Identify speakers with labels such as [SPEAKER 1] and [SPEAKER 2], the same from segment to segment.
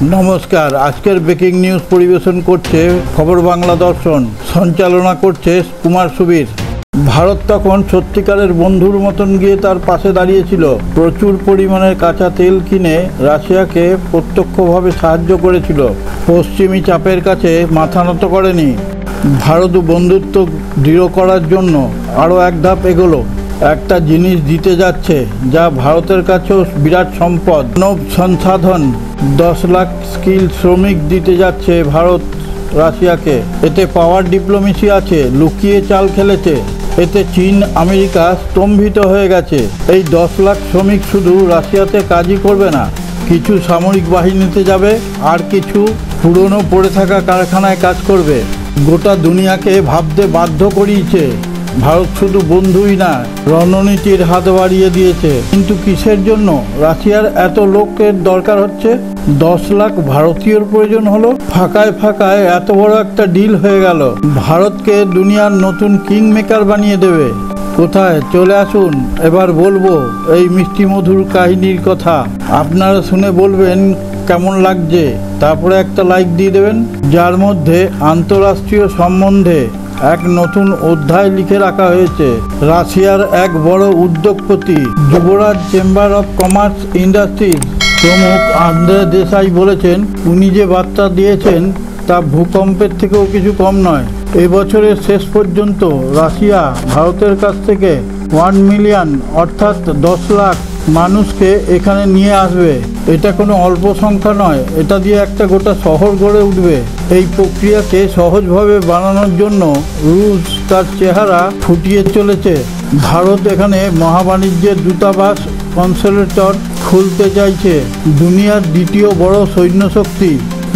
[SPEAKER 1] নমস্কার, আজকের breaking news পরিবেশন করছে খবর বাংলা দর্শন। সঞ্চালনা করছে কুমার সুবীর। ভারত তখন সত্যিকারের বন্ধুর মতন গিয়ে তার পাশে দাঁড়িয়েছিল। প্রচুর পরিমাণের কাঁচা তেল কিনে রাশিয়াকে প্রত্যক্ষভাবে সাহায্য করেছিল। পশ্চিমী চাপের কাছে মাথা নত করেনি। ভারত বন্ধুত্ব দৃঢ় করার জন্য আরও এক ধাপ এগোলো। একটা জিনিস দিতে যাচ্ছে যা ভারতের কাছেও বিরাট সম্পদ, মানব সংসাধন। 10 লাখ স্কিল শ্রমিক দিতে যাচ্ছে ভারত রাশিয়াকে। এতে পাওয়ার ডিপ্লোমেসি আছে, লুকিয়ে চাল খেলেছে। এতে চীন আমেরিকা স্তম্ভিত হয়ে গেছে। এই 10 লাখ শ্রমিক শুধু রাশিয়াতে কাজই করবে না, কিছু সামরিক বাহিনীতে যাবে, আর কিছু পুরনো পড়ে থাকা কারখানায় কাজ করবে। গোটা দুনিয়াকে ভাবতে বাধ্য করিয়েছে। ভারত শুধু বন্ধুই না, রণনীতির হাত বাড়িয়ে দিয়েছে। কিন্তু কিসের জন্য রাশিয়ার এত লোকের দরকার হচ্ছে? 10 লাখ ভারতীয়র প্রয়োজন হলো। ফাঁকায় ফাঁকায় এত বড় একটা ডিল হয়ে গেল। ভারতকে দুনিয়ার নতুন কিং মেকার বানিয়ে দেবে। কোথায়? চলে আসুন, এবার বলবো এই মিষ্টি মধুর কাহিনীর কথা। আপনারা শুনে বলবেন কেমন লাগছে, তারপরে একটা লাইক দিয়ে দেবেন। যার মধ্যে আন্তঃরাষ্ট্রীয় সম্বন্ধে এক নতুন অধ্যায় লিখে রাখা হয়েছে। রাশিয়ার এক বড় উদ্যোগপতি, যুবরাজ চেম্বার অফ কমার্স ইন্ডাস্ট্রিজ প্রমুখ আন্দ্রে দেশাই বলেছেন, উনি যে বার্তা দিয়েছেন তা ভূকম্পের থেকেও কিছু কম নয়। এবছরের শেষ পর্যন্ত রাশিয়া ভারতের কাছ থেকে 1 মিলিয়ন অর্থাৎ 10 লাখ মানুষকে এখানে নিয়ে আসবে। এটা কোনো অল্প সংখ্যা নয়, এটা দিয়ে একটা গোটা শহর গড়ে উঠবে। এই প্রক্রিয়াকে সহজভাবে বানানোর জন্য রুশ তার চেহারা ফুটিয়ে চলেছে। ভারত এখানে মহাবাণিজ্যের দূতাবাস, কনসুলেটর খুলতে চাইছে। দুনিয়ার দ্বিতীয় বড় সৈন্য শক্তি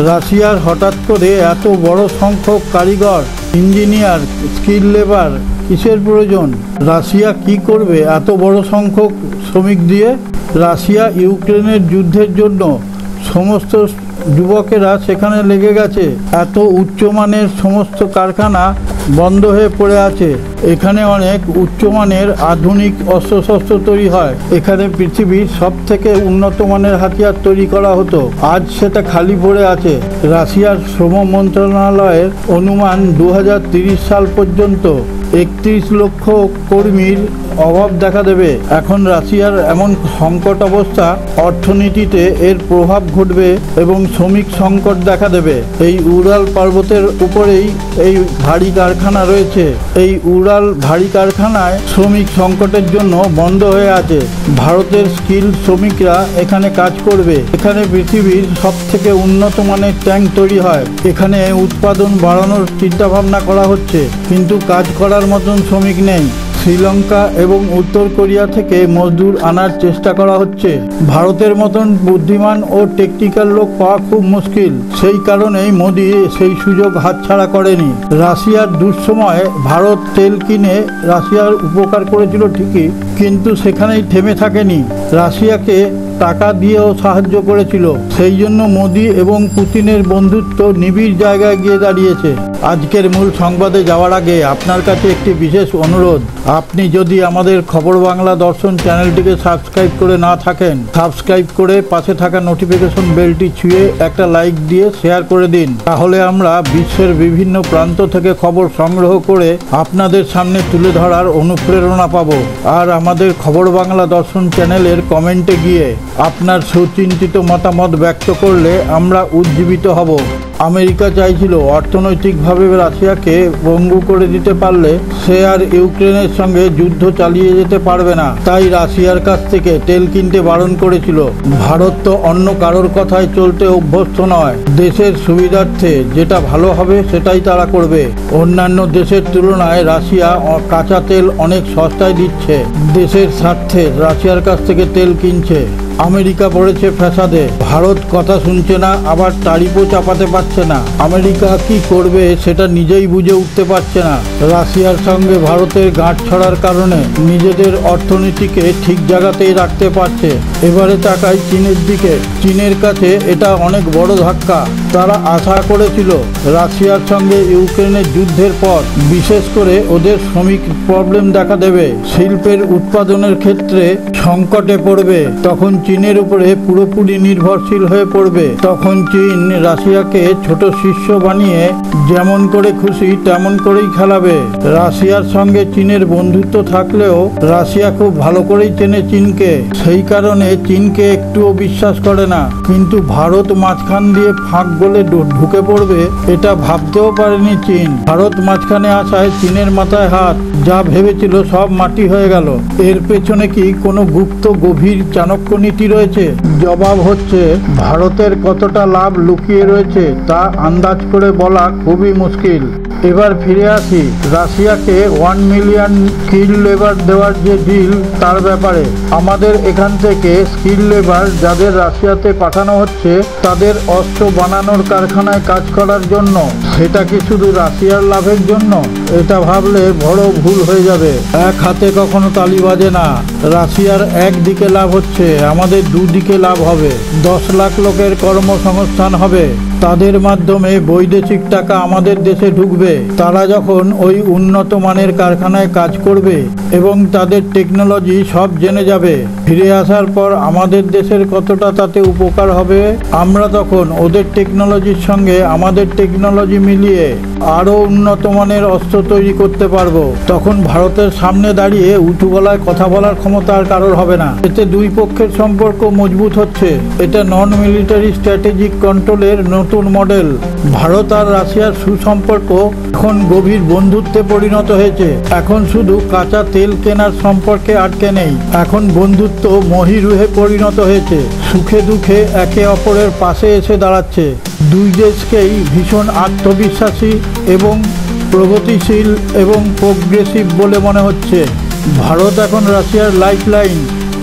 [SPEAKER 1] রাশিয়ার হঠাৎ করে এত বড় সংখ্যক কারিগর, ইঞ্জিনিয়ার, স্কিল লেবার কিসের প্রয়োজন? রাশিয়া কি করবে এত বড় সংখ্যক শ্রমিক দিয়ে? রাশিয়া ইউক্রেনের যুদ্ধের জন্য সমস্ত যুবকেরা সেখানে লেগে গেছে। এত উচ্চমানের সমস্ত কারখানা বন্ধ হয়ে পড়ে আছে। এখানে অনেক উচ্চমানের আধুনিক অস্ত্রশস্ত্র তৈরি হয়। এখানে পৃথিবীর সব থেকে উন্নত মানের হাতিয়ার তৈরি করা হতো। আজ সেটা খালি পড়ে আছে। রাশিয়ার শ্রম মন্ত্রণালয়ের অনুমান 2030 সাল পর্যন্ত 31 লক্ষ কর্মীর অভাব দেখা দেবে। এখন রাশিয়ার এমন সংকট অবস্থা, অর্থনীতিতে এর প্রভাব ঘটবে এবং শ্রমিক সংকট দেখা দেবে। এই উরাল পর্বতের উপরেই এই ভারী কারখানা রয়েছে। এই উরাল ভারী কারখানায় শ্রমিক সংকটের জন্য বন্ধ হয়ে আছে। ভারতের স্কিল শ্রমিকরা এখানে কাজ করবে। এখানে পৃথিবীর সব থেকে উন্নত মানের ট্যাঙ্ক তৈরি হয়। এখানে উৎপাদন বাড়ানোর চিন্তা ভাবনা করা হচ্ছে, কিন্তু কাজ করার মতন শ্রমিক নেই। শ্রীলঙ্কা এবং উত্তর কোরিয়া থেকে মজদুর আনার চেষ্টা করা হচ্ছে। ভারতের মতন বুদ্ধিমান ও টেকনিক্যাল লোক পাওয়া খুব মুশকিল। সেই কারণেই মোদি সেই সুযোগ হাতছাড়া করেনি। রাশিয়ার দুঃসময়ে ভারত তেল কিনে রাশিয়ার উপকার করেছিল ঠিকই, কিন্তু সেখানেই থেমে থাকেনি। রাশিয়াকে টাকা দিয়েও সাহায্য করেছিল। সেই জন্য মোদি এবং পুতিনের বন্ধুত্ব নিবিড় জায়গায় গিয়ে দাঁড়িয়েছে। আজকের মূল সংবাদে যাওয়ার আগে আপনার কাছে একটি বিশেষ অনুরোধ। আপনি যদি আমাদের খবর বাংলা দর্শন চ্যানেলটিকে সাবস্ক্রাইব করে না থাকেন, সাবস্ক্রাইব করে পাশে থাকা নোটিফিকেশন বেলটি ছুঁয়ে একটা লাইক দিয়ে শেয়ার করে দিন। তাহলে আমরা বিশ্বের বিভিন্ন প্রান্ত থেকে খবর সংগ্রহ করে আপনাদের সামনে তুলে ধরার অনুপ্রেরণা পাব। আর আমাদের খবর বাংলা দর্শন চ্যানেলের কমেন্টে গিয়ে আপনার সুচিন্তিত মতামত ব্যক্ত করলে আমরা উজ্জীবিত হব। আমেরিকা চাইছিল অর্থনৈতিকভাবে রাশিয়াকে পঙ্গু করে দিতে পারলে সে আর ইউক্রেনের সঙ্গে যুদ্ধ চালিয়ে যেতে পারবে না। তাই রাশিয়ার কাছ থেকে তেল কিনতে বারণ করেছিল। ভারত তো অন্য কারোর কথায় চলতে অভ্যস্ত নয়। দেশের সুবিধার্থে যেটা ভালো হবে সেটাই তারা করবে। অন্যান্য দেশের তুলনায় রাশিয়া কাঁচা তেল অনেক সস্তায় দিচ্ছে। দেশের স্বার্থে রাশিয়ার কাছ থেকে তেল কিনছে। আমেরিকা পড়েছে ফ্যাসাদে। ভারত কথা শুনছে না, আবার তারিফও চাপাতে পারছে না। আমেরিকা কি করবে সেটা নিজেই বুঝে উঠতে পারছে না। রাশিয়ার সঙ্গে ভারতের গাঁট ছড়ার কারণে নিজেদের অর্থনীতিকে ঠিক জায়গাতেই রাখতে পারছে। এবারে তাকাই চীনের দিকে। চীনের কাছে এটা অনেক বড় ধাক্কা। তারা আশা করেছিল রাশিয়ার সঙ্গে ইউক্রেনের যুদ্ধের পর বিশেষ করে ওদের শ্রমিক প্রবলেম দেখা দেবে, শিল্পের উৎপাদনের ক্ষেত্রে সংকটে পড়বে, তখন চীনের উপরে পুরোপুরি নির্ভরশীল হয়ে পড়বে। তখন চীন রাশিয়াকে ছোট শিষ্য বানিয়ে যেমন করে খুশি তেমন করেই খেলাবে। রাশিয়ার সঙ্গে চীনের বন্ধুত্ব থাকলেও রাশিয়া খুব ভালো করেই চেনে চীনকে, সেই কারণে চীনকে একটুও বিশ্বাস করে না। কিন্তু ভারত মাঝখান দিয়ে ফাঁক গলে ঢুকে পড়বে এটা ভাবতেও পারেনি চীন। ভারত মাঝখানে আসায় চীনের মাথায় হাত, যা ভেবেছিল সব মাটি হয়ে গেল। এর পেছনে কি কোনো গুপ্ত গভীর চাণক্য নীতি রয়েছে? জবাব হচ্ছে ভারতের কতটা লাভ লুকিয়ে রয়েছে তা আন্দাজ করে বলা খুবই মুশকিল। এবার ফিরে আসি রাশিয়াকে 1 মিলিয়ন স্কিল লেবার দেওয়ার যে ডিল তার ব্যাপারে। আমাদের এখান থেকে স্কিল লেবার যাদের রাশিয়াতে পাঠানো হচ্ছে তাদের অস্ত্র বানানোর কারখানায় কাজ করার জন্য, সেটা কি শুধু রাশিয়ার লাভের জন্য? এটা ভাবলে বড় ভুল হয়ে যাবে। এক হাতে কখনো তালি বাজে না। রাশিয়ার একদিকে লাভ হচ্ছে, আমাদের দুদিকে লাভ হবে। 10 লাখ লোকের কর্মসংস্থান হবে, তাদের মাধ্যমে বৈদেশিক টাকা আমাদের দেশে ঢুকবে। তারা যখন ওই উন্নত মানের কারখানায় কাজ করবে এবং তাদের টেকনোলজি সব জেনে যাবে, ফিরে আসার পর আমাদের দেশের কতটা তাতে উপকার হবে। আমরা তখন ওদের টেকনোলজির সঙ্গে আমাদের টেকনোলজি মিলিয়ে আরও উন্নত মানের অস্ত্র তৈরি করতে পারবো। তখন ভারতের সামনে দাঁড়িয়ে উঁচু গলায় কথা বলার ক্ষমতা আর কারোর হবে না। এতে দুই পক্ষের সম্পর্ক মজবুত হচ্ছে। এটা নন মিলিটারি স্ট্র্যাটেজিক কন্ট্রোলের নতুন মডেল। ভারত আর রাশিয়ার সুসম্পর্ক এখন গভীর বন্ধুত্বে পরিণত হয়েছে। এখন শুধু কাঁচা তেল কেনার সম্পর্কে আটকে নেই, এখন বন্ধুত্ব মহিরুহে পরিণত হয়েছে। সুখে দুঃখে একে অপরের পাশে এসে দাঁড়াচ্ছে। দুই দেশকেই ভীষণ আত্মবিশ্বাসী এবং প্রগতিশীল এবং প্রোগ্রেসিভ বলে মনে হচ্ছে। ভারত এখন রাশিয়ার লাইফলাইন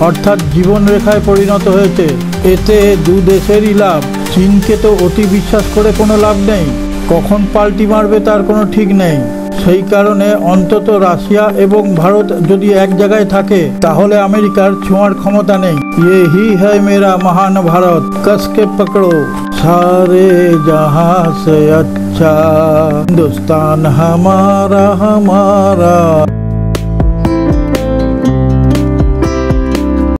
[SPEAKER 1] অর্থাৎ জীবনরেখায় পরিণত হয়েছে। এতে দু দেশেরই লাভ। চীনকে তো অতি বিশ্বাস করে কোনো লাভ নেই, কখন পাল্টি মারবে তার কোনো ঠিক নেই। সেই কারণে অন্তত রাশিয়া এবং ভারত যদি এক জায়গায় থাকে তাহলে আমেরিকার ছোঁয়ার ক্ষমতা নেই। यही है मेरा महान भारत, कस के पकड़ो सारे जहां से अच्छा हिंदुस्तान हमारा हमारा।